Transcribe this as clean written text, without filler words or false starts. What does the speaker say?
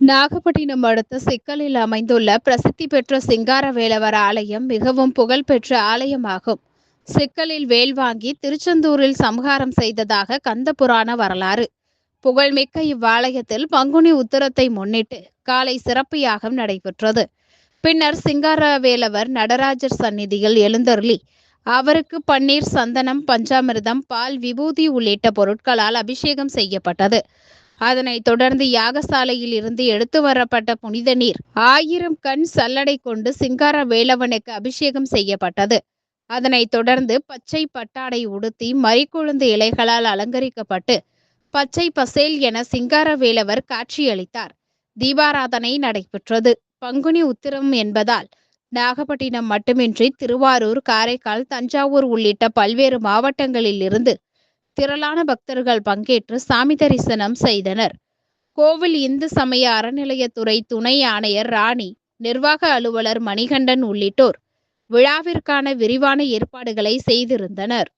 நாகப்பட்டினம் அடுத்த சிக்கலில் அமைந்துள்ள பிரசித்தி பெற்ற சிங்காரவேலவர் ஆலயம் மிகவும் புகழ்பெற்ற ஆலயமாகும். சிக்கலில் வேல் வாங்கி திருச்செந்தூரில் சம்ஹாரம் செய்ததாக கந்த புராண வரலாறு. புகழ்மிக்க இவ்வாலயத்தில் பங்குனி உத்திரத்தை முன்னிட்டு காலை சிறப்பு யாகம் நடைபெற்றது. பின்னர் சிங்காரவேலவர் நடராஜர் சந்நிதியில் எழுந்தருளி அவருக்கு பன்னீர், சந்தனம், பஞ்சாமிர்தம், பால், விபூதி உள்ளிட்ட பொருட்களால் அபிஷேகம் செய்யப்பட்டது. அதனைத் தொடர்ந்து யாகசாலையில் இருந்து எடுத்து வரப்பட்ட புனித நீர் 1000 கண் சல்லடை கொண்டு சிங்கார வேலவனுக்கு அபிஷேகம் செய்யப்பட்டது. அதனைத் தொடர்ந்து பச்சை பட்டாடை உடுத்தி மரிக்கொழுந்து இலைகளால் அலங்கரிக்கப்பட்டு பச்சை பசேல் என சிங்கார வேலவர் காட்சியளித்தார். தீபாராதனை நடைபெற்றது. பங்குனி உத்திரம் என்பதால் நாகப்பட்டினம் மட்டுமின்றி திருவாரூர், காரைக்கால், தஞ்சாவூர் உள்ளிட்ட பல்வேறு மாவட்டங்களில் இருந்து திரளான பக்தர்கள் பங்கேற்று சாமி தரிசனம் செய்தனர். கோவில் இந்து சமய அறநிலையத்துறை துணை ஆணையர் ராணி, நிர்வாக அலுவலர் மணிகண்டன் உள்ளிட்டோர் விழாவிற்கான விரிவான ஏற்பாடுகளை செய்திருந்தனர்.